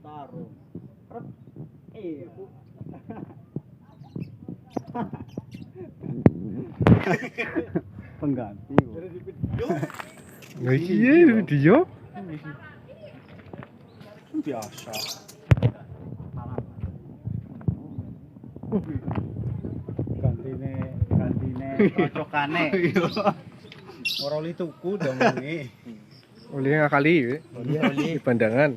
Taruh. Bu. Pengganti. Iya, dia. Biasa. Gantine cocokane. Ora oli tuku domonge. Oli ngakali ya. Oli. Di pandangan.